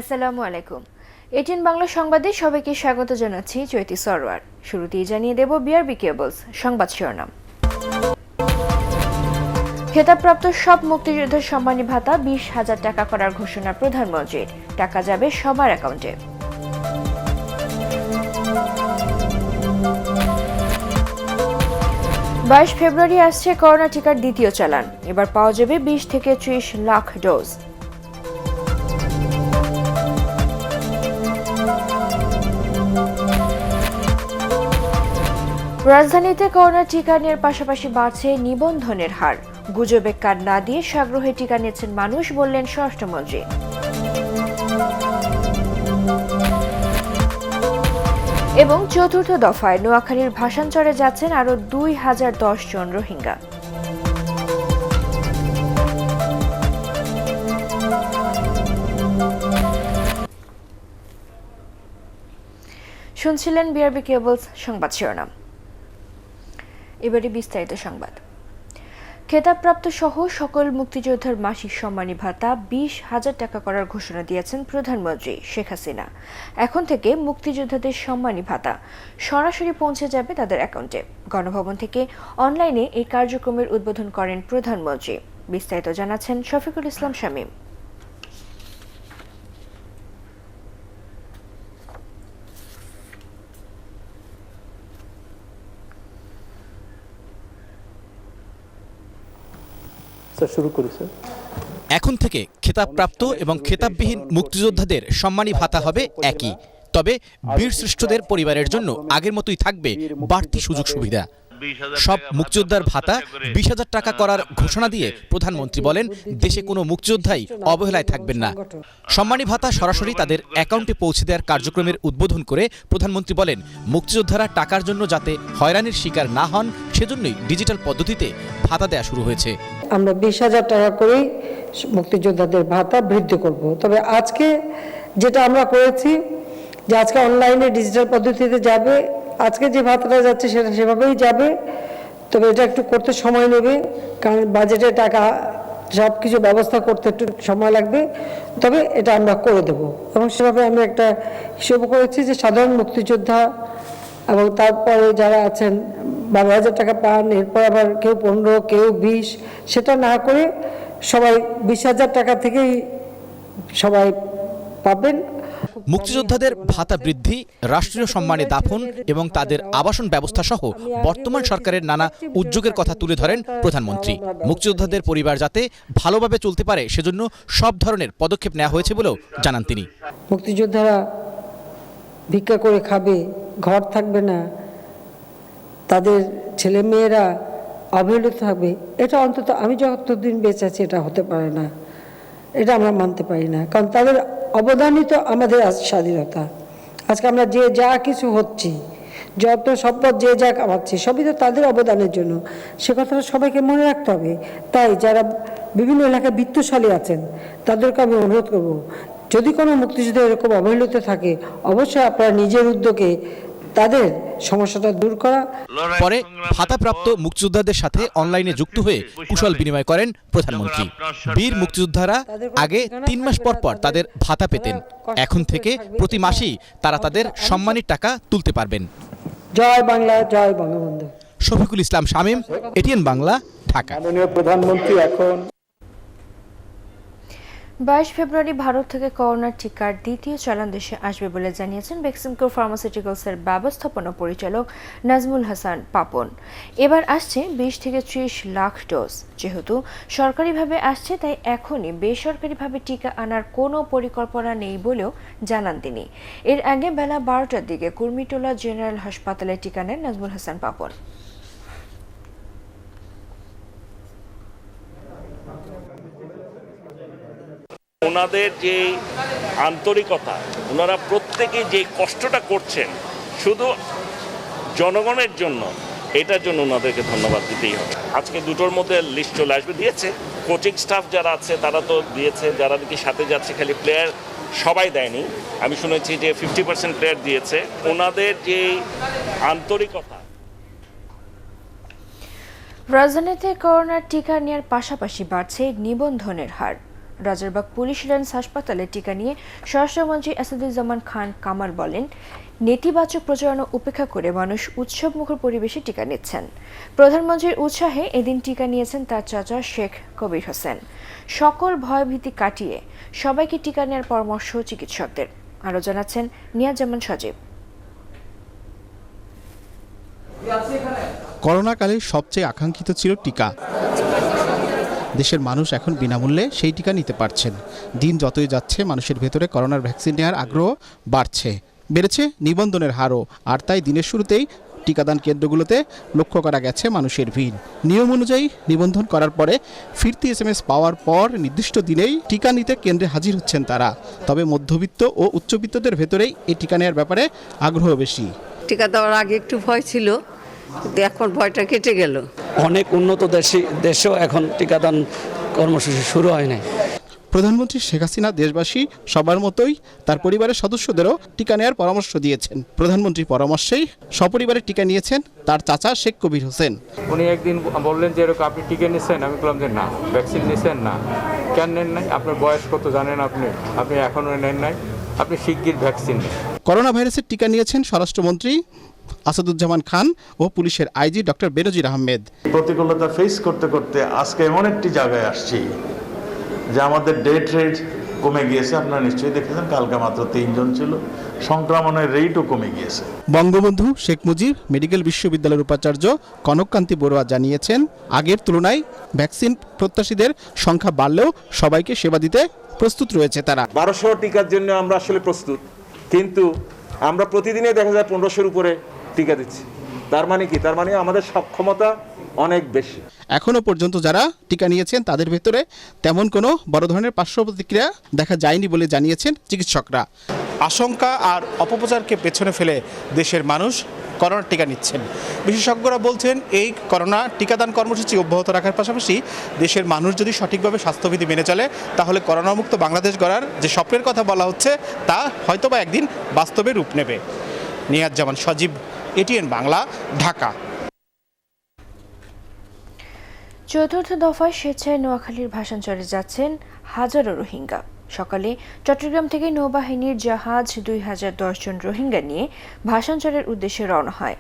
আসসালামু আলাইকুম। এটিএন বাংলা সংবাদে সবাইকে স্বাগত জানাচ্ছি চৈতি সরওয়ার। শুরুতেই জানিয়ে দেব বিআরবি কেবলস সংবাদ শিরোনাম। খেতাবপ্রাপ্ত সব মুক্তিযোদ্ধার সম্মানী ভাতা 20,000 টাকা করার ঘোষণা প্রধানমন্ত্রীর। টাকা যাবে সবার অ্যাকাউন্টে। ফেব্রুয়ারি আসছে করোনা টিকার দ্বিতীয় চালান। এবার পাওয়া যাবে 20 থেকে 30 লাখ ডোজ। রাজধানীতে করোনা টিকা নেওয়ার পাশাপাশি বাড়ছে নিবন্ধনের হার। গুজবে কান না দিয়ে সাগ্রহে টিকা নিচ্ছেন মানুষ, বললেন স্বরাষ্ট্রমন্ত্রী। এবং চতুর্থ দফায় নোয়াখালীর ভাসানচরে যাচ্ছেন আরও 2010 জন রোহিঙ্গা। শুনছিলেন বিআরবি কেবলস সংবাদ শিরোনাম। এবারে বিস্তারিত সংবাদ। খেতাবপ্রাপ্ত সহ সকল মুক্তিযোদ্ধার মাসিক সম্মানী ভাতা 20,000 টাকা করার ঘোষণা দিয়েছেন প্রধানমন্ত্রী শেখ হাসিনা। এখন থেকে মুক্তিযোদ্ধাদের সম্মানী ভাতা সরাসরি পৌঁছে যাবে তাদের অ্যাকাউন্টে। গণভবন থেকে অনলাইনে এই কার্যক্রমের উদ্বোধন করেন প্রধানমন্ত্রী। বিস্তারিত জানাচ্ছেন শফিকুল ইসলাম শামীম। এখন থেকে খেতাবপ্রাপ্ত এবং খেতাববিহীন মুক্তিযোদ্ধাদের সম্মানী ভাতা হবে একই, তবে বীরশ্রেষ্ঠদের পরিবারের জন্য আগের মতোই থাকবে বাড়তি সুযোগ সুবিধা। সব মুক্তিযোদ্ধার ভাতা 20,000 টাকা করার ঘোষণা দিয়ে প্রধানমন্ত্রী বলেন, দেশে কোনো মুক্তিযোদ্ধাই অবহেলায় থাকবেন না। সম্মানী ভাতা সরাসরি তাদের অ্যাকাউন্টে পৌঁছে দেওয়ার কার্যক্রমের উদ্বোধন করে প্রধানমন্ত্রী বলেন, মুক্তিযোদ্ধারা টাকার জন্য যাতে হয়রানির শিকার না হন সেজন্যই ডিজিটাল পদ্ধতিতে ভাতা দেওয়া শুরু হয়েছে। আমরা 20,000 টাকা করেই মুক্তিযোদ্ধাদের ভাতা বৃদ্ধি করব। তবে আজকে যেটা আমরা করেছি যে আজকে অনলাইনে ডিজিটাল পদ্ধতিতে যাবে, আজকে যে ভাতাটা যাচ্ছে সেটা সেভাবেই যাবে। তবে এটা একটু করতে সময় নেবে, কারণ বাজেটে টাকা সব কিছু ব্যবস্থা করতে একটু সময় লাগবে। তবে এটা আমরা করে দেব এবং সেভাবে আমি একটা হিসেব করেছি যে সাধারণ মুক্তিযোদ্ধা এবং তারপরে যারা আছেন 12,000 টাকা পান, এরপর আবার কেউ 15, কেউ 20, সেটা না করে সবাই 20,000 টাকা থেকেই সবাই পাবেন। মুক্তিযোদ্ধাদের ভাতা বৃদ্ধি, রাষ্ট্রীয় সম্মানে দাফন এবং তাদের আবাসন ব্যবস্থা সহ বর্তমান সরকারের নানা উদ্যোগের কথা তুলে ধরেন প্রধানমন্ত্রী। মুক্তিযোদ্ধাদের পরিবার যাতে ভালোভাবে চলতে পারে সেজন্য সব ধরনের পদক্ষেপ নেওয়া হয়েছে বলেও জানান তিনি। মুক্তিযোদ্ধারা ভিক্ষা করে খাবে, ঘর থাকবে না, তাদের ছেলে মেয়েরা অবহেলিত থাকবে, এটা অন্তত আমি যতদিন বেঁচে আছি এটা হতে পারে না, এটা আমরা মানতে পারি না। কারণ তাদের অবদানই তো আমাদের স্বাধীনতা। আজকে আমরা যে যা কিছু হচ্ছি, যত সম্পদ যে যা কামাচ্ছি, সবই তো তাদের অবদানের জন্য। সে কথাটা সবাইকে মনে রাখতে হবে। তাই যারা বিভিন্ন এলাকায় বিত্তশালী আছেন তাদেরকে আমি অনুরোধ করব, যদি কোনো মুক্তিযুদ্ধ এরকম অবহেলিত থাকে অবশ্যই আপনারা নিজের উদ্যোগে তাদের সমস্যাটা দূর করা। পরে ভাতাপ্রাপ্ত মুক্তিযোদ্ধাদের সাথে অনলাইনে যুক্ত হয়ে কুশল বিনিময় করেন প্রধানমন্ত্রী। বীর মুক্তিযোদ্ধারা আগে 3 মাস পর পর তাদের ভাতা পেতেন, এখন থেকে প্রতি মাসেই তারা তাদের সম্মানের টাকা তুলতে পারবেন। জয় বাংলা, জয় বঙ্গবন্ধু। শফিকুল ইসলাম শামীম, এটিএন বাংলা, ঢাকা। মাননীয় প্রধানমন্ত্রী এখন 22 ফেব্রুয়ারি ভারত থেকে করোনার টিকার দ্বিতীয় চালান দেশে আসবে বলে জানিয়েছেন বেক্সিমকো ফার্মাসিউটিক্যালসের ব্যবস্থাপনা পরিচালক নাজমুল হাসান পাপন। এবার আসছে 20 থেকে 30 লাখ ডোজ। যেহেতু সরকারিভাবে আসছে তাই এখনই বেসরকারিভাবে টিকা আনার কোনো পরিকল্পনা নেই বলেও জানান তিনি। এর আগে বেলা 12টার দিকে কুর্মিটোলা জেনারেল হাসপাতালে টিকা নেন নাজমুল হাসান পাপন। ওনাদের যে আন্তরিকতা, ওনারা প্রত্যেকে যে কষ্টটা করছেন শুধু জনগণের জন্য, এটার জন্য ওনাদেরকে ধন্যবাদ দিতেই হবে। আজকে 2টোর মধ্যে লিস্ট চলে আসবে, দিয়েছে কোচিং স্টাফ যারা আছে তারা তো দিয়েছে, যারা নাকি সাথে যাচ্ছে, খালি প্লেয়ার সবাই দেয়নি। আমি শুনেছি যে 50% প্লেয়ার দিয়েছে। ওনাদের যে আন্তরিকতা। রাজধানীতে করোনার টিকা নেওয়ার পাশাপাশি বাড়ছে নিবন্ধনের হার। রাজারবাগ পুলিশ লাইন্স হাসপাতালে টিকা নিয়ে স্বরাষ্ট্রমন্ত্রী আসাদুজ্জামান খান কামাল বলেন, নেতিবাচক প্রচারণা উপেক্ষা করে মানুষ উৎসবমুখর পরিবেশে টিকা নিচ্ছেন। প্রধানমন্ত্রীর উৎসাহে এদিন টিকা নিয়েছেন তার চাচা শেখ কবির হোসেন। সকল ভয়ভীতি কাটিয়ে সবাইকে টিকা নেওয়ার পরামর্শ চিকিৎসকদের। আরও জানাচ্ছেন নিয়াজ-জামান সজীব। করোনাকালে সবচেয়ে আকাঙ্ক্ষিত ছিল টিকা। দেশের মানুষ এখন বিনামূল্যে সেই টিকা নিতে পারছেন। দিন যতই যাচ্ছে মানুষের ভেতরে করোনার ভ্যাকসিন নেওয়ার আগ্রহ বাড়ছে, বেড়েছে নিবন্ধনের হারও। আর তাই দিনের শুরুতেই টিকাদান কেন্দ্রগুলোতে লক্ষ্য করা গেছে মানুষের ভিড়। নিয়ম অনুযায়ী নিবন্ধন করার পরে ফিরতি SMS পাওয়ার পর নির্দিষ্ট দিনেই টিকা নিতে কেন্দ্রে হাজির হচ্ছেন তারা। তবে মধ্যবিত্ত ও উচ্চবিত্তদের ভেতরেই এই টিকা নেওয়ার ব্যাপারে আগ্রহ বেশি। টিকা দেওয়ার আগে একটু ভয় ছিল, কিন্তু এখন ভয়টা কেটে গেল। অনেক উন্নত দেশেও এখন টিকাদান কর্মসূচি শুরু হয় নাই। প্রধানমন্ত্রী শেখ হাসিনা দেশবাসী সবার মতোই তার পরিবারের সদস্যদেরও টিকা নেওয়ার পরামর্শ দিয়েছেন। প্রধানমন্ত্রীর পরামর্শেই সপরিবারে টিকা নিয়েছেন তার চাচা শেখ কবির হোসেন। উনি একদিন বললেন যে এরকম আপনি টিকা নিচ্ছেন, আমি বললাম যে না, ভ্যাকসিন নিচ্ছেন না। কেন নেন নাই? আপনার বয়স কত জানেন আপনি এখনও নেন নাই, আপনি শিগগির ভ্যাকসিন নেন। করোনা ভাইরাসের টিকা নিয়েছেন স্বরাষ্ট্রমন্ত্রী আসাদুজ্জামান খান ও পুলিশের আইজি ডক্টর বেনজির আহমেদ। প্রতিকূলতা ফেস করতে করতে আজকে এমন একটি জায়গায় আসছি যে আমাদের ডেথ রেট কমে গিয়েছে। আপনারা নিশ্চয়ই দেখেছেন, কালকে মাত্র 3 জন ছিল। সংক্রমণের রেটও কমে গিয়েছে। বঙ্গবন্ধু শেখ মুজিব মেডিকেল বিশ্ববিদ্যালয়ের উপাচার্য কনককান্তি বড়ুয়া জানিয়েছেন, আগের তুলনায় ভ্যাকসিন প্রত্যাশীদের সংখ্যা বাড়লেও সবাইকে সেবা দিতে প্রস্তুত রয়েছে তারা। 1200 টিকার জন্য আমরা আসলে প্রস্তুত, কিন্তু আমরা প্রতিদিনে দেখা যায় 1500-এর উপরে টিকা দিচ্ছি। তার মানে কি? তার মানে আমাদের সক্ষমতা অনেক বেশি। এখনো পর্যন্ত যারা টিকা নিয়েছেন তাদের ভেতরে তেমন কোনো বড় ধরনের পার্শ্ব প্রতিক্রিয়া দেখা যায়নি বলে জানিয়েছেন চিকিৎসকরা। আশঙ্কা আর অপপ্রচারকে পেছনে ফেলে দেশের মানুষ করোনার টিকা নিচ্ছেন। বিশেষজ্ঞরা বলছেন, এই করোনা টিকাদান কর্মসূচি অব্যাহত রাখার পাশাপাশি দেশের মানুষ যদি সঠিকভাবে স্বাস্থ্যবিধি মেনে চলে, তাহলে করোনামুক্ত বাংলাদেশ গড়ার যে স্বপ্নের কথা বলা হচ্ছে তা হয়তোবা একদিন বাস্তবে রূপ নেবে। নিয়াজ-জামান সজীব, ATN বাংলা, ঢাকা। চতুর্থ দফায় স্বেচ্ছায় নোয়াখালীর ভাসানচরে যাচ্ছেন হাজারো রোহিঙ্গা। সকালে চট্টগ্রাম থেকে নৌবাহিনীর জাহাজ 2010 জন রোহিঙ্গা নিয়ে ভাসানচরের উদ্দেশ্যে রওনা হয়।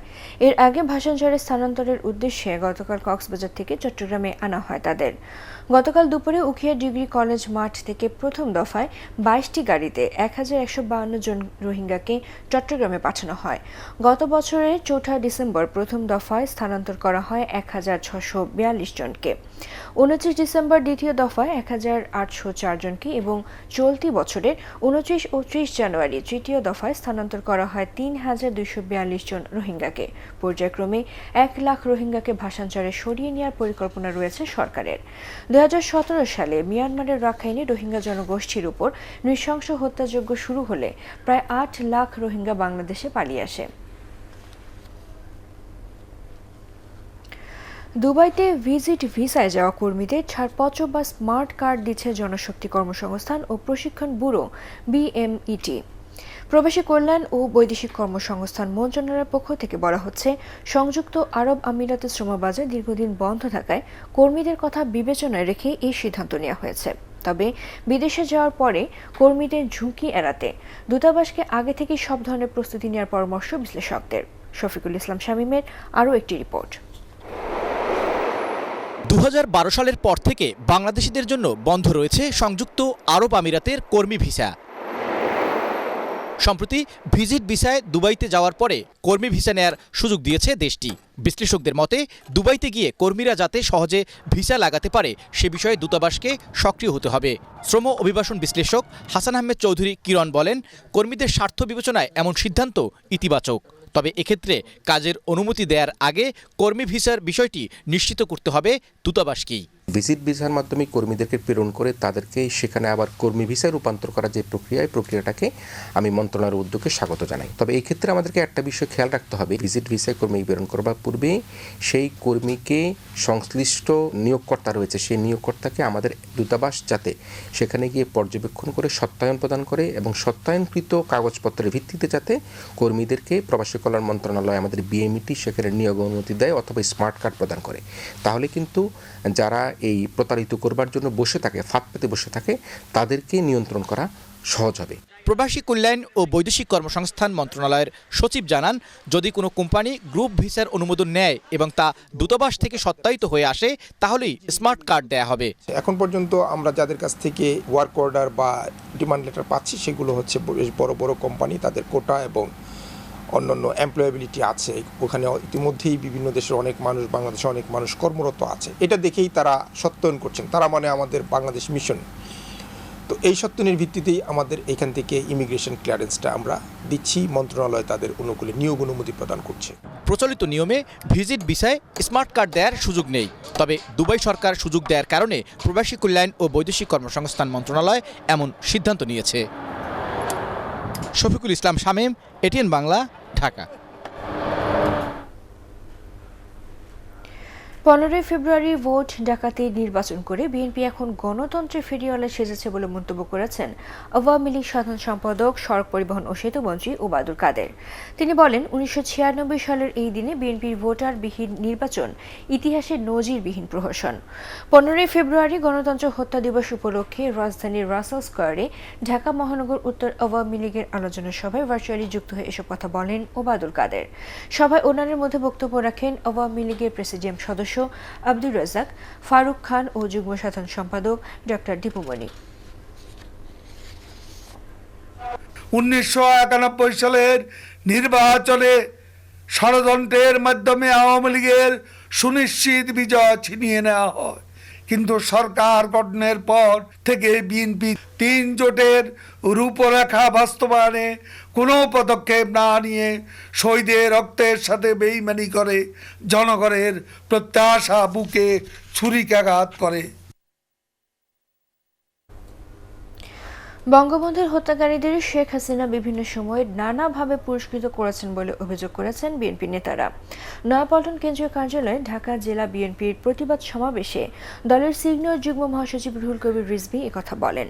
এর আগে ভাসানচরে স্থানান্তরের উদ্দেশ্যে গতকাল কক্সবাজার থেকে চট্টগ্রামে আনা হয় তাদের। গতকাল দুপুরে উখিয়া ডিগ্রি কলেজ মাঠ থেকে প্রথম দফায় 22টি গাড়িতে 1152 জন রোহিঙ্গাকে চট্টগ্রামে পাঠানো হয়। গত বছরের 4 ডিসেম্বর প্রথম দফায় স্থানান্তর করা হয় 1642 জনকে। 29 ডিসেম্বর দ্বিতীয় দফায় 1804 জনকে এবং চলতি বছরের 29 ও 30 জানুয়ারি তৃতীয় দফায় স্থানান্তর করা হয় 3242 জন রোহিঙ্গাকে। পর্যায়ক্রমে 1 লাখ রোহিঙ্গাকে ভাসানচরে সরিয়ে নেওয়ার পরিকল্পনা রয়েছে সরকারের। 2017 সালে মিয়ানমারের রাখাইনে রোহিঙ্গা জনগোষ্ঠীর উপর নৃশংস হত্যাযজ্ঞ শুরু হলে প্রায় 8 লাখ রোহিঙ্গা বাংলাদেশে পালিয়ে আসে। দুবাইতে ভিজিট ভিসায় যাওয়া কর্মীদের ছাড়পত্র বা স্মার্ট কার্ড দিচ্ছে জনশক্তি কর্মসংস্থান ও প্রশিক্ষণ ব্যুরো BMET। প্রবাসী কল্যাণ ও বৈদেশিক কর্মসংস্থান মন্ত্রণালয়ের পক্ষ থেকে বলা হচ্ছে, সংযুক্ত আরব আমিরাতের শ্রমবাজার দীর্ঘদিন বন্ধ থাকায় কর্মীদের কথা বিবেচনায় রেখে এই সিদ্ধান্ত নেওয়া হয়েছে। তবে বিদেশে যাওয়ার পরে কর্মীদের ঝুঁকি এড়াতে দূতাবাসকে আগে থেকে সব ধরনের প্রস্তুতি নেওয়ার পরামর্শ বিশ্লেষকদের। শফিকুল ইসলাম শামীমের আরও একটি রিপোর্ট। 2012 সালের পর থেকে বাংলাদেশিদের জন্য বন্ধ রয়েছে সংযুক্ত আরব আমিরাতের কর্মী ভিসা। সম্প্রতি ভিজিট ভিসায় দুবাইতে যাওয়ার পরে কর্মী ভিসা নেয়ার সুযোগ দিয়েছে দেশটি। বিশ্লেষকদের মতে, দুবাইতে গিয়ে কর্মীরা যাতে সহজে ভিসা লাগাতে পারে সে বিষয়ে দূতাবাসকে সক্রিয় হতে হবে। শ্রম অভিবাসন বিশ্লেষক হাসান আহমেদ চৌধুরী কিরণ বলেন, কর্মীদের স্বার্থ বিবেচনায় এমন সিদ্ধান্ত ইতিবাচক। তবে এক্ষেত্রে কাজের অনুমতি দেওয়ার আগে কর্মী ভিসার বিষয়টি নিশ্চিত করতে হবে দূতাবাসকেই। ভিজিট ভিসার মাধ্যমে কর্মীদেরকে প্রেরণ করে তাদেরকে সেখানে আবার কর্মী ভিসায় রূপান্তর করার যে প্রক্রিয়াটাকে আমি মন্ত্রণালয়ের উদ্যোগে স্বাগত জানাই। তবে এই ক্ষেত্রে আমাদেরকে একটা বিষয় খেয়াল রাখতে হবে, ভিজিট ভিসায় কর্মী প্রেরণ করবার পূর্বে সেই কর্মীকে সংশ্লিষ্ট নিয়োগকর্তা রয়েছে সেই নিয়োগকর্তাকে আমাদের দূতাবাস যাতে সেখানে গিয়ে পর্যবেক্ষণ করে সত্যায়ন প্রদান করে এবং সত্যায়নকৃত কাগজপত্রের ভিত্তিতে যাতে কর্মীদেরকে প্রবাসী কল্যাণ মন্ত্রণালয় আমাদের বিএমইটি সেখানে নিয়োগ অনুমতি দেয় অথবা স্মার্ট কার্ড প্রদান করে। তাহলে কিন্তু যারা এই প্রতারিত করবার জন্য বসে থাকে, ফাঁদ পেতে বসে থাকে, তাদেরকে নিয়ন্ত্রণ করা সহজ হবে। প্রবাসী কল্যাণ ও বৈদেশিক কর্মসংস্থান মন্ত্রণালয়ের সচিব জানান, যদি কোনো কোম্পানি গ্রুপ ভিসার অনুমোদন নেয় এবং তা দূতাবাস থেকে সত্যায়িত হয়ে আসে তাহলেই স্মার্ট কার্ড দেয়া হবে। এখন পর্যন্ত আমরা যাদের কাছ থেকে ওয়ার্ক অর্ডার বা ডিমান্ড লেটার পাচ্ছি সেগুলো হচ্ছে বেশ বড় বড় কোম্পানি, তাদের কোটা এবং অন্যান্য এমপ্লয়াবিলিটি আছে। ওখানে ইতিমধ্যেই বিভিন্ন দেশের অনেক মানুষ, বাংলাদেশে অনেক মানুষ কর্মরত আছে। এটা দেখেই তারা সত্যায়ন করছেন, তারা মানে আমাদের বাংলাদেশ মিশন। তো এই সত্যায়নের ভিত্তিতেই আমাদের এখান থেকে ইমিগ্রেশন ক্লিয়ারেন্সটা আমরা দিচ্ছি, মন্ত্রণালয় তাদের অনুকূলে নিয়োগ অনুমতি প্রদান করছে। প্রচলিত নিয়মে ভিজিট ভিসায় স্মার্ট কার্ড দেওয়ার সুযোগ নেই, তবে দুবাই সরকার সুযোগ দেওয়ার কারণে প্রবাসী কল্যাণ ও বৈদেশিক কর্মসংস্থান মন্ত্রণালয় এমন সিদ্ধান্ত নিয়েছে। শফিকুল ইসলাম শামীম, এটিএন বাংলা, ঢাকা। 15 ফেব্রুয়ারি ভোট ডাকাতি নির্বাচন করে বিএনপি এখন গণতন্ত্রের ফেরিওয়ালা সেজেছে বলে মন্তব্য করেছেন আওয়ামী লীগ সাধারণ সম্পাদক, সড়ক পরিবহন ও সেতুমন্ত্রী ওবায়দুল কাদের। তিনি বলেন, 1996 সালের এই দিনে বিএনপির ভোটারবিহীন নির্বাচন ইতিহাসে নজিরবিহীন প্রহসন। 15 ফেব্রুয়ারি গণতন্ত্র হত্যা দিবস উপলক্ষে রাজধানীর রাসেল স্কয়ারে ঢাকা মহানগর উত্তর আওয়ামী লীগের আলোচনা সভায় ভার্চুয়ালি যুক্ত হয়ে এসব কথা বলেন ওবায়দুল কাদের। সভায় অন্যান্যের মধ্যে বক্তব্য রাখেন আওয়ামী লীগের প্রেসিডিয়াম সদস্য আব্দুর রাজ্জাক, ফারুক খান ও যুগ্ম সাধারণ সম্পাদক ডক্টর দীপুমণি। 1991 সালের নির্বাচনে ষড়যন্ত্রের মাধ্যমে আওয়ামী লীগের সুনিশ্চিত বিজয় ছিনিয়ে নেওয়া হয়, কিন্তু সরকার গঠনের পর থেকে বিএনপি 3 জোটের রূপরেখা বাস্তবায়নে কোনো পদক্ষেপ না নিয়ে শহীদের রক্তের সাথে বেইমানি করে জনগণের প্রত্যাশা বুকে ছুরিকাঘাত করে। বঙ্গবন্ধুর হত্যাকারীদের শেখ হাসিনা বিভিন্ন সময়ে নানাভাবে পুরস্কৃত করেছেন বলে অভিযোগ করেছেন বিএনপি নেতারা। নয়াপল্টন কেন্দ্রীয় কার্যালয়ে ঢাকা জেলা বিএনপির প্রতিবাদ সমাবেশে দলের সিনিয়র যুগ্ম মহাসচিব রুহুল কবির রিজভী একথা বলেন।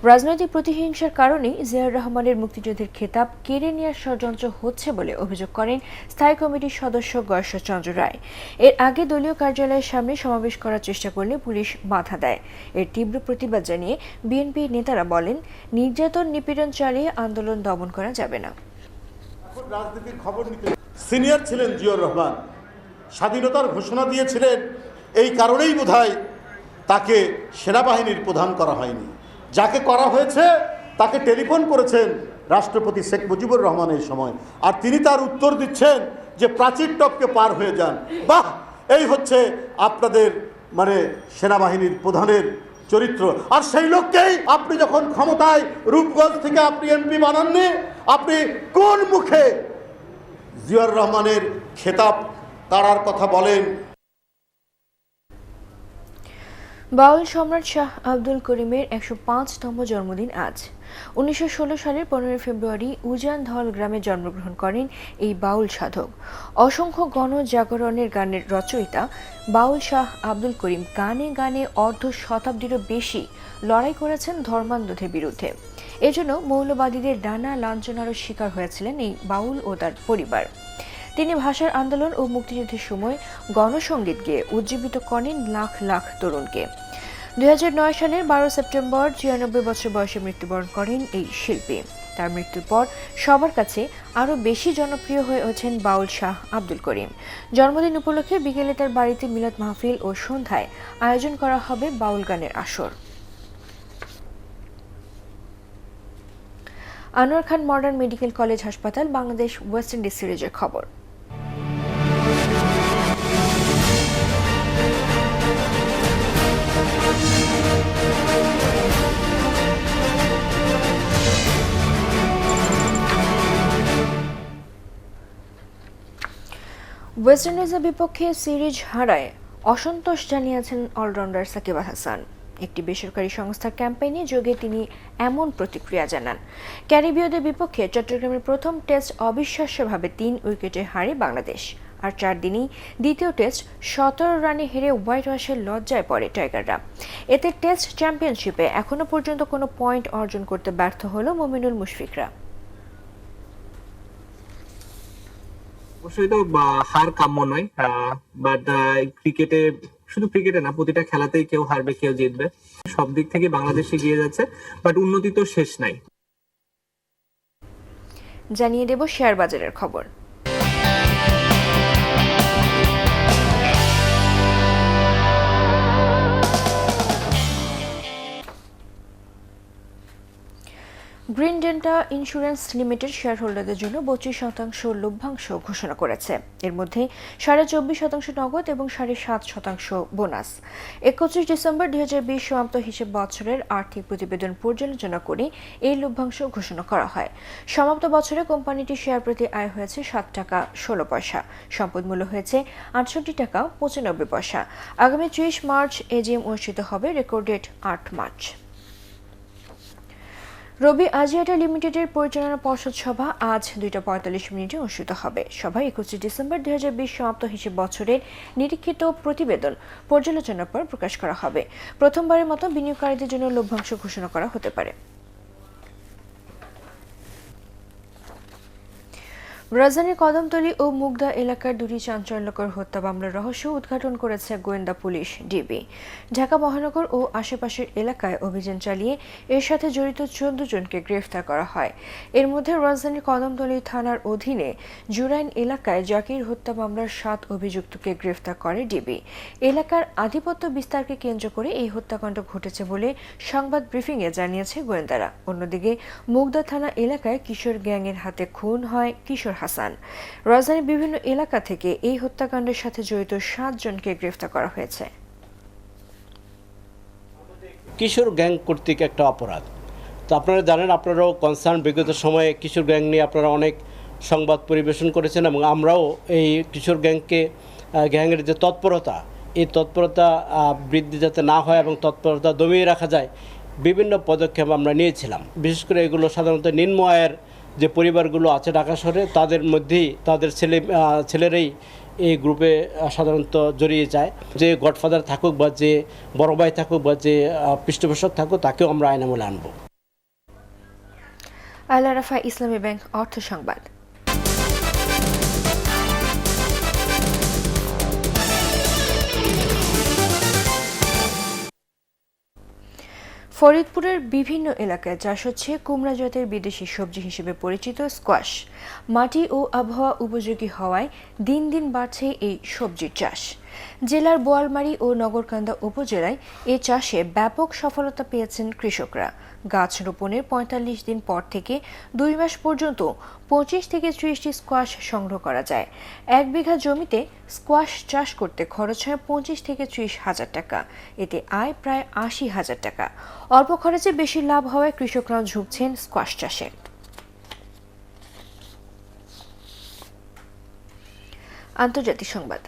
রাজনৈতিক প্রতিহিংসার কারণেই জিয়াউর রহমানের মুক্তিযুদ্ধের খেতাব কেড়ে নেওয়ার ষড়যন্ত্র হচ্ছে বলে অভিযোগ করেন স্থায়ী কমিটির সদস্য গয়েশ্বরচন্দ্র রায়। এর আগে দলীয় কার্যালয়ের সামনে সমাবেশ করার চেষ্টা করলে পুলিশ বাধা দেয়। এর তীব্র প্রতিবাদ জানিয়ে বিএনপি নেতারা বলেন, নির্যাতন নিপীড়ন চালিয়ে আন্দোলন দমন করা যাবে না। রাজনীতির খবর নিতে সিনিয়র ছিলেন জিয়াউর রহমান, স্বাধীনতার ঘোষণা দিয়েছিলেন, এই কারণেই বোধহয় তাকে সেনাবাহিনীর প্রধান করা হয়নি। যাকে করা হয়েছে তাকে টেলিফোন করেছেন রাষ্ট্রপতি শেখ মুজিবুর রহমানের সময়, আর তিনি তার উত্তর দিচ্ছেন যে প্রাচীর টপকে পার হয়ে যান। বাহ, এই হচ্ছে আপনাদের সেনাবাহিনীর প্রধানের চরিত্র। আর সেই লোককেই আপনি যখন ক্ষমতায় রূপগঞ্জ থেকে আপনি এমপি বানাননি, আপনি কোন মুখে জিয়াউর রহমানের খেতাব তাড়ার কথা বলেন? বাউল সম্রাট শাহ আব্দুল করিমের 105তম জন্মদিন আজ। 1916 সালের 15 ফেব্রুয়ারি উজান ধল গ্রামে জন্মগ্রহণ করেন এই বাউল সাধক। অসংখ্য গণজাগরণের গানের রচয়িতা বাউল শাহ আব্দুল করিম গানে গানে অর্ধ শতাব্দীরও বেশি লড়াই করেছেন ধর্মান্ধদের বিরুদ্ধে। এজন্য মৌলবাদীদের নানা লাঞ্ছনারও শিকার হয়েছিলেন এই বাউল ও তার পরিবার। তিনি ভাষার আন্দোলন ও মুক্তিযুদ্ধের সময় গণসঙ্গীত গেয়ে উজ্জীবিত করেন লাখ লাখ তরুণকে। 2009 সালের 12 সেপ্টেম্বর 94 বছর বয়সে মৃত্যুবরণ করেন এই শিল্পী। তার মৃত্যুর পর সবার কাছে আরও বেশি জনপ্রিয় হয়ে ওঠেন বাউল শাহ আব্দুল করিম। জন্মদিন উপলক্ষে বিকেলে তার বাড়িতে মিলাদ মাহফিল ও সন্ধ্যায় আয়োজন করা হবে বাউল গানের আসর। আনোয়ার খান মডার্ন মেডিকেল কলেজ হাসপাতাল বাংলাদেশ ওয়েস্ট ইন্ডিজ সিরিজের খবর। ওয়েস্ট ইন্ডিজের বিপক্ষে সিরিজ হারায় অসন্তোষ জানিয়েছেন অলরাউন্ডার সাকিব আল হাসান। একটি বেসরকারি সংস্থার ক্যাম্পেইনে যোগে তিনি এমন প্রতিক্রিয়া জানান। ক্যারিবীয়দের বিপক্ষে চট্টগ্রামের প্রথম টেস্ট অবিশ্বাস্যভাবে 3 উইকেটে হারে বাংলাদেশ। আর 4 দিনেই দ্বিতীয় টেস্ট 17 রানে হেরে হোয়াইট ওয়াশের লজ্জায় পড়ে টাইগাররা। এতে টেস্ট চ্যাম্পিয়নশিপে এখনো পর্যন্ত কোনো পয়েন্ট অর্জন করতে ব্যর্থ হলো মুমিনুল মুশফিকরা। অবশ্যই তো হার কাম্য নয়, বাট ক্রিকেটে, শুধু ক্রিকেটে না, প্রতিটা খেলাতেই কেউ হারবে কেউ জিতবে। সব দিক থেকে বাংলাদেশ এগিয়ে যাচ্ছে, বাট উন্নতি তো শেষ নাই। জানিয়ে দেব শেয়ার বাজারের খবর। Green delta insurance limited share হোল্ডারদের জন্য 25% লভ্যাংশ ঘোষণা করেছে। এর মধ্যে 24.5% নগদ এবং 7.5% বোনাস। 31 ডিসেম্বর 2020 সমাপ্ত হিসেব বছরের আর্থিক প্রতিবেদন পর্যালোচনা করে এই লভ্যাংশ ঘোষণা করা হয়। সমাপ্ত বছরে কোম্পানিটির শেয়ার প্রতি আয় হয়েছে 7 টাকা 16 পয়সা, সম্পদ মূল্য হয়েছে 68 টাকা 95 পয়সা। আগামী 30 মার্চ এজিএম অনুষ্ঠিত হবে, রেকর্ড ডেট 8 মার্চ। রবি আজিয়াটা লিমিটেডের পরিচালনা পর্ষদ সভা আজ 2:45 অনুষ্ঠিত হবে। সভায় 21 ডিসেম্বর 2020 সমাপ্ত হিসেব বছরের নিরীক্ষিত প্রতিবেদন পর্যালোচনার পর প্রকাশ করা হবে। প্রথমবারের মতো বিনিয়োগকারীদের জন্য লভ্যাংশ ঘোষণা করা হতে পারে। রাজধানীর কদমতলী ও মুগদা এলাকার দুটি চাঞ্চল্যকর হত্যা মামলার রহস্য উদ্ঘাটন করেছে গোয়েন্দা পুলিশ ডিবি। ঢাকা মহানগর ও আশেপাশের এলাকায় অভিযান চালিয়ে এর সাথে জড়িত 14 জনকে গ্রেফতার করা হয়। এর মধ্যে রাজধানীর কদমতলী থানার অধীনে জুরাইন এলাকায় জাকির হত্যা মামলার 7 অভিযুক্তকে গ্রেফতার করে ডিবি। এলাকার আধিপত্য বিস্তারকে কেন্দ্র করে এই হত্যাকাণ্ড ঘটেছে বলে সংবাদ ব্রিফিংয়ে জানিয়েছে গোয়েন্দারা। অন্যদিকে মুগদা থানা এলাকায় কিশোর গ্যাংয়ের হাতে খুন হয় কিশোর হাসান। রাজধানীর বিভিন্ন এলাকা থেকে এই হত্যাকাণ্ডের সাথে জড়িত 7 জনকে গ্রেফতার করা হয়েছে। কিশোর গ্যাং কর্তৃক একটা অপরাধ, তো আপনারা জানেন, আপনারাও কনসার্ন বিগত সময়ে কিশোর গ্যাং নিয়ে আপনারা অনেক সংবাদ পরিবেশন করেছেন এবং আমরাও এই কিশোর গ্যাংয়ের যে তৎপরতা, এই তৎপরতা বৃদ্ধি যাতে না হয় এবং তৎপরতা দমিয়ে রাখা যায়, বিভিন্ন পদক্ষেপ আমরা নিয়েছিলাম। বিশেষ করে এগুলো সাধারণত নিম্ন আয়ের যে পরিবারগুলো আছে ঢাকা শহরে, তাদের মধ্যেই তাদের ছেলেরাই এই গ্রুপে সাধারণত জড়িয়ে যায়। যে গডফাদার থাকুক বা যে বড় ভাই থাকুক বা যে পৃষ্ঠপোষক থাকুক, তাকেও আমরা আইনামূলে আনব। আল আরাফা ইসলামী ব্যাংক অর্থ সংবাদ। ফরিদপুরের বিভিন্ন এলাকায় চাষ হচ্ছে কুমড়া জাতের বিদেশি সবজি হিসেবে পরিচিত স্কোয়াশ। মাটি ও আবহাওয়া উপযোগী হওয়ায় দিন দিন বাড়ছে এই সবজির চাষ। জেলার বোয়ালমারী ও নগরকান্দা উপজেলায় এ চাষে ব্যাপক সফলতা পেয়েছেন কৃষকরা। গাছ রোপণের 45 দিন পর থেকে 2 মাস পর্যন্ত 25 থেকে 30টি স্কোয়াশ সংগ্রহ করা যায়। 1 বিঘা জমিতে স্কোয়াশ চাষ করতে খরচ হয় 25 থেকে 30 হাজার টাকা। এতে আয় প্রায় 80 হাজার টাকা। অল্প খরচে বেশি লাভ হওয়ায় কৃষকরা ঝুঁকছেন স্কোয়াশ চাষে। আন্তর্জাতিক সংবাদ।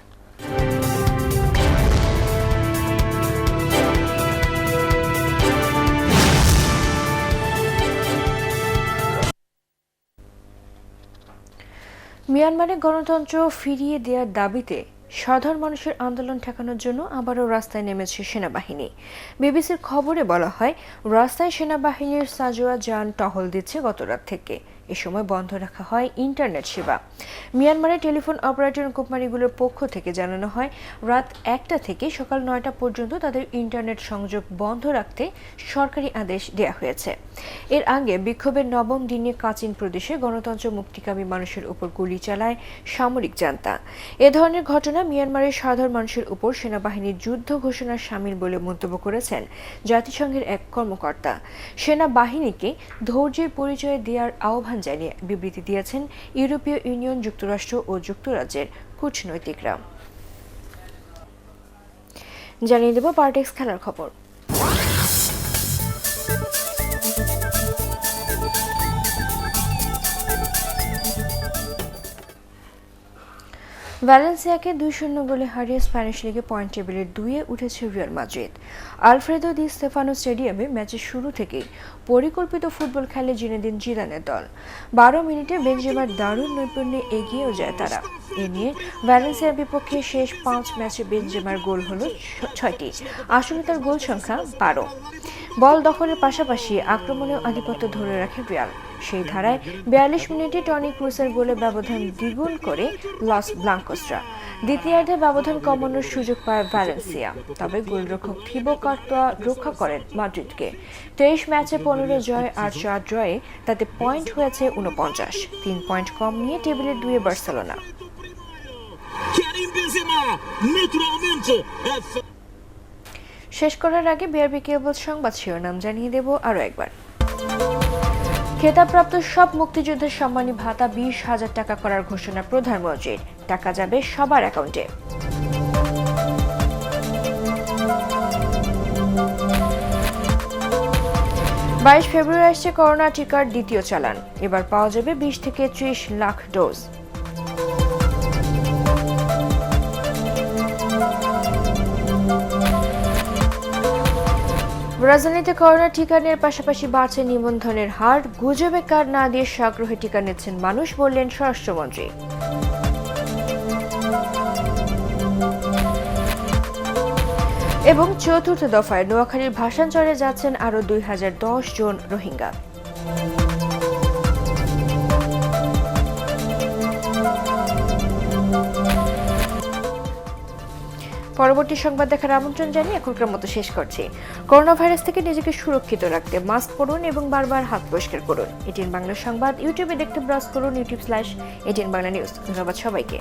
মিয়ানমারে গণতন্ত্র ফিরিয়ে দেওয়ার দাবিতে সাধারণ মানুষের আন্দোলন ঠেকানোর জন্য আবারও রাস্তায় নেমেছে সেনাবাহিনী। বিবিসির খবরে বলা হয়, রাস্তায় সেনাবাহিনীর সাজোয়া যান টহল দিচ্ছে গত রাত থেকে। এ সময় বন্ধ রাখা হয় ইন্টারনেট সেবা। মিয়ানমারের টেলিফোন অপারেটর কোম্পানিগুলোর পক্ষ থেকে জানানো হয়, রাত 1টা থেকে সকাল 9টা পর্যন্ত তাদের ইন্টারনেট সংযোগ বন্ধ রাখতে সরকারি আদেশ দেওয়া হয়েছে। এর আগে বিক্ষোভের 9ম দিনে কাচিন প্রদেশে গণতন্ত্র মুক্তিকামী মানুষের উপর গুলি চালায় সামরিক জান্তা। এ ধরনের ঘটনা মিয়ানমারের সাধারণ মানুষের উপর সেনাবাহিনীর যুদ্ধ ঘোষণার শামিল বলে মন্তব্য করেছেন জাতিসংঘের এক কর্মকর্তা। সেনাবাহিনীকে ধৈর্যের পরিচয় দেওয়ার আহ্বান জানিয়ে বিবৃতি দিয়েছেন ইউরোপীয় ইউনিয়ন, যুক্তরাষ্ট্র ও যুক্তরাজ্যের কূটনৈতিকরা। জানিয়ে দেব পার্টেক্স খেলার খবর। ভ্যালেন্সিয়াকে 2-0 গোলে হারিয়ে স্প্যানিশ লিগে পয়েন্ট টেবিলের 2-এ উঠেছে রিয়াল মাদ্রিদ। আলফ্রেদো দি স্তেফানো স্টেডিয়ামে ম্যাচের শুরু থেকেই পরিকল্পিত ফুটবল খেলে জিনেদিন জিদানের দল। 12 মিনিটে বেনজেমার দারুণ নৈপুণ্যে এগিয়েও যায় তারা। এ নিয়ে ভ্যালেন্সিয়ার বিপক্ষে শেষ 5 ম্যাচে বেনজেমার গোল হলো 6টি, আসলে তার গোল সংখ্যা 12। বল দখলের পাশাপাশি আক্রমণেও আধিপত্য ধরে রাখে রিয়াল। সেই ধারায় 42 মিনিটে টনি ক্রুসের গোলে ব্যবধান দ্বিগুণ করে লস ব্লাঙ্কোসরা। দ্বিতীয়ার্ধে ব্যবধান কমানোর সুযোগ পায় ভ্যালেন্সিয়া, তবে গোলরক্ষক থিবো কর্তোয়া রক্ষা করেন মাদ্রিদকে। 23 ম্যাচে 15 জয় আর 4 ড্রয়ে তাতে পয়েন্ট হয়েছে 49, 3 পয়েন্ট কম নিয়ে টেবিলের 2-এ বার্সেলোনা। শেষ করার আগে বিআরবি কেবল সংবাদ শিরোনাম জানিয়ে দেব আরও একবার। খেতাবপ্রাপ্ত সব মুক্তিযোদ্ধার সম্মানী ভাতা 20,000 টাকা করার ঘোষণা প্রধানমন্ত্রীর, টাকা যাবে সবার অ্যাকাউন্টে। 22 ফেব্রুয়ারি আসছে করোনা টিকার দ্বিতীয় চালান, এবার পাওয়া যাবে 20 থেকে 30 লাখ ডোজ। রাজধানীতে করোনা টিকা নেওয়ার পাশাপাশি বাড়ছে নিবন্ধনের হার, গুজবে কার্ড না দিয়ে সাগ্রহে টিকা নিচ্ছেন মানুষ, বললেন স্বরাষ্ট্রমন্ত্রী। এবং চতুর্থ দফায় নোয়াখালীর ভাসানচরে যাচ্ছেন আরও 2010 জন রোহিঙ্গা। পরবর্তী সংবাদ দেখার আমন্ত্রণ জানিয়ে এখনকার মতো শেষ করছি। করোনা ভাইরাস থেকে নিজেকে সুরক্ষিত রাখতে মাস্ক পরুন এবং বারবার হাত পরিষ্কার করুন। এটিএন বাংলা সংবাদ ইউটিউবে দেখতে ব্রাউজ করুন youtube/ATN বাংলা নিউজ। ধন্যবাদ সবাইকে।